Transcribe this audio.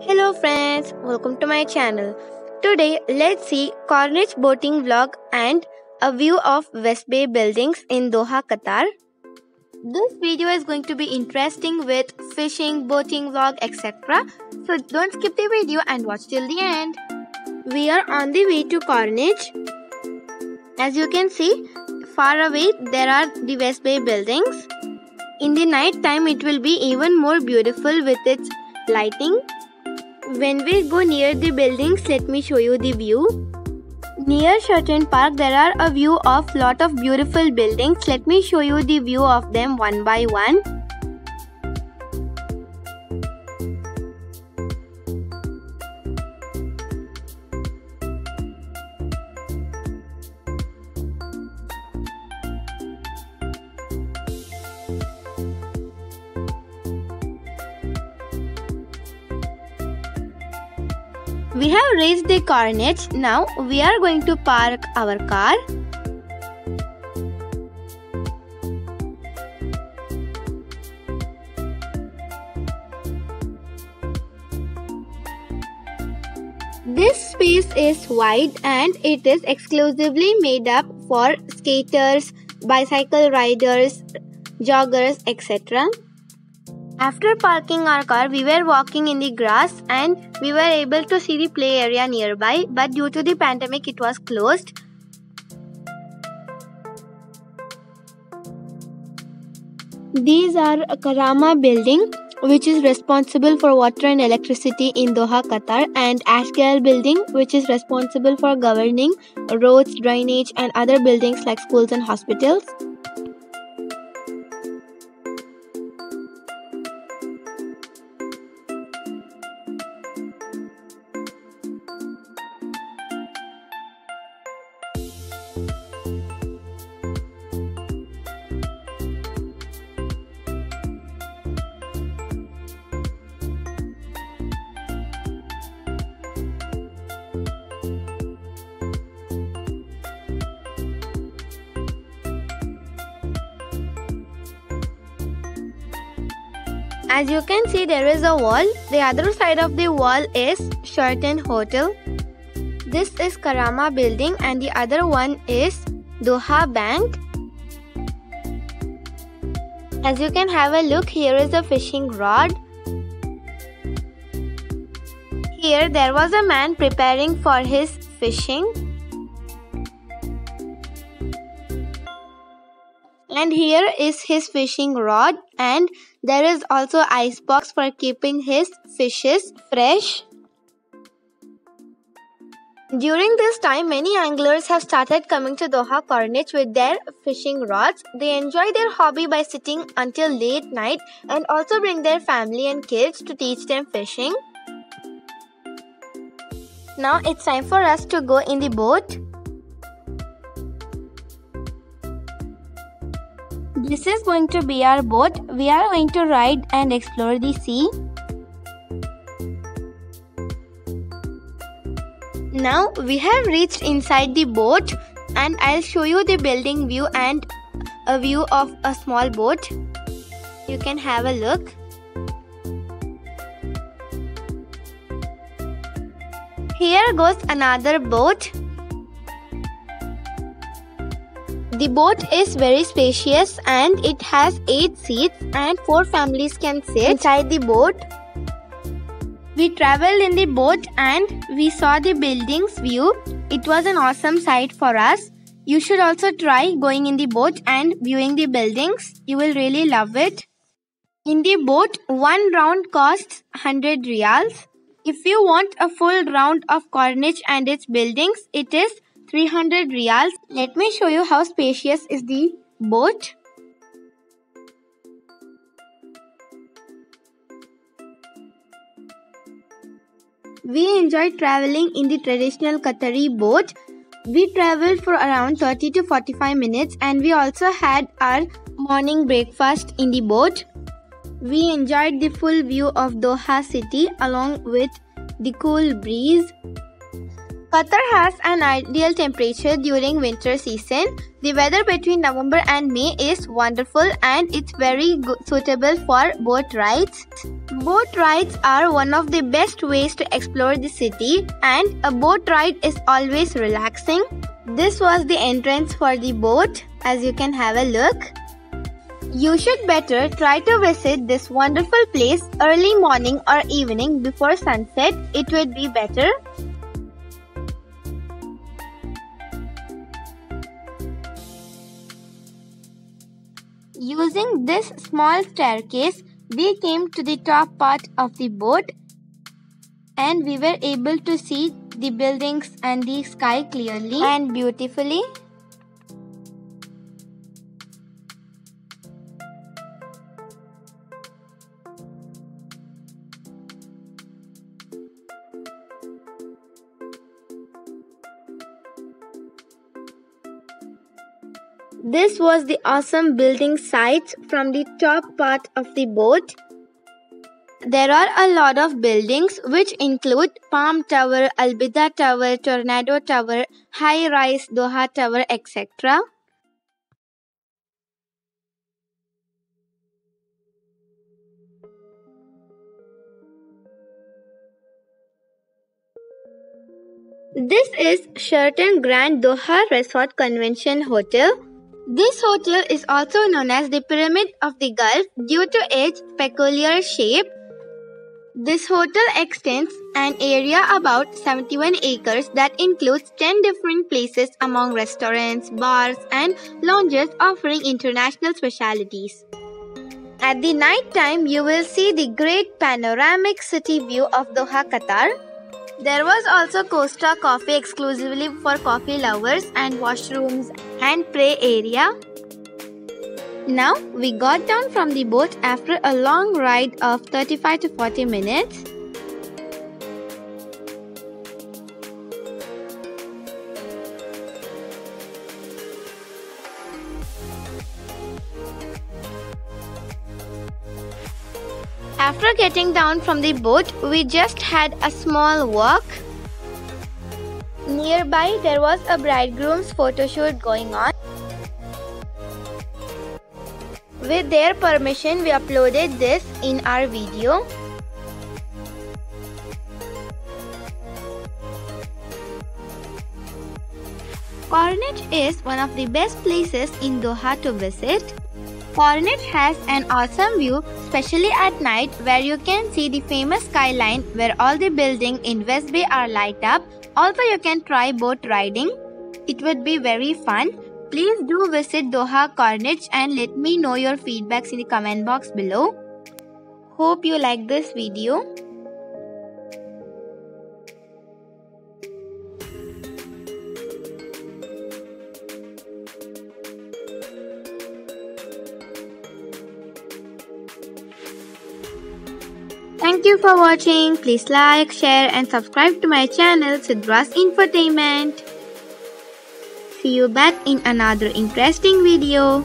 Hello friends, welcome to my channel. Today let's see Corniche boating vlog and a view of West Bay buildings in Doha, Qatar. This video is going to be interesting with fishing, boating vlog, etc. So don't skip the video and watch till the end. We are on the way to Corniche. As you can see, far away there are the West Bay buildings. In the night time it will be even more beautiful with its lighting. When we go near the buildings, let me show you the view. Near Sheraton Park, there are a view of lot of beautiful buildings. Let me show you the view of them one by one. We have reached the Corniche. Now we are going to park our car. This space is wide and it is exclusively made up for skaters, bicycle riders, joggers, etc. After parking our car, we were walking in the grass and we were able to see the play area nearby, but due to the pandemic it was closed. These are Karama building, which is responsible for water and electricity in Doha, Qatar, and Ashgal building, which is responsible for governing roads, drainage and other buildings like schools and hospitals. As you can see, there is a wall. The other side of the wall is Sheraton Hotel. This is Karama building and the other one is Doha Bank. As you can have a look, here is a fishing rod. Here there was a man preparing for his fishing. And here is his fishing rod, and there is also ice box for keeping his fishes fresh. During this time, many anglers have started coming to Doha Corniche with their fishing rods. They enjoy their hobby by sitting until late night and also bring their family and kids to teach them fishing. Now it's time for us to go in the boat. This is going to be our boat. We are going to ride and explore the sea. Now we have reached inside the boat and I'll show you the building view and a view of a small boat. You can have a look. Here goes another boat. The boat is very spacious and it has 8 seats and 4 families can sit inside the boat. We traveled in the boat and we saw the buildings view. It was an awesome sight for us. You should also try going in the boat and viewing the buildings. You will really love it. In the boat, one round costs 100 riyals. If you want a full round of Corniche and its buildings, it is 300 riyals. Let me show you how spacious is the boat. We enjoyed traveling in the traditional Qatari boat. We traveled for around 30 to 45 minutes and we also had our morning breakfast in the boat. We enjoyed the full view of Doha city along with the cool breeze. Qatar has an ideal temperature during winter season. The weather between November and May is wonderful and it's very suitable for boat rides. Boat rides are one of the best ways to explore the city, and a boat ride is always relaxing. This was the entrance for the boat, as you can have a look. You should better try to visit this wonderful place early morning or evening before sunset. It would be better. Using this small staircase, we came to the top part of the boat and we were able to see the buildings and the sky clearly and beautifully. This was the awesome building sites from the top part of the boat. There are a lot of buildings which include Palm Tower, Al Bida Tower, Tornado Tower, High Rise, Doha Tower, etc. This is Sheraton Grand Doha Resort Convention Hotel. This hotel is also known as the Pyramid of the Gulf due to its peculiar shape. This hotel extends an area about 71 acres that includes 10 different places among restaurants, bars and lounges offering international specialities. At the night time, you will see the great panoramic city view of Doha, Qatar. There was also Costa Coffee exclusively for coffee lovers and washrooms and play area. Now we got down from the boat after a long ride of 35 to 40 minutes. After getting down from the boat, we just had a small walk. Nearby, there was a bridegroom's photo shoot going on. With their permission, we uploaded this in our video. Corniche is one of the best places in Doha to visit. Corniche has an awesome view, especially at night, where you can see the famous skyline where all the buildings in West Bay are light up. Also, you can try boat riding. It would be very fun. Please do visit Doha Corniche and let me know your feedbacks in the comment box below. Hope you like this video. Thank you for watching. Please like, share and subscribe to my channel Sidra's Infotainment. See you back in another interesting video.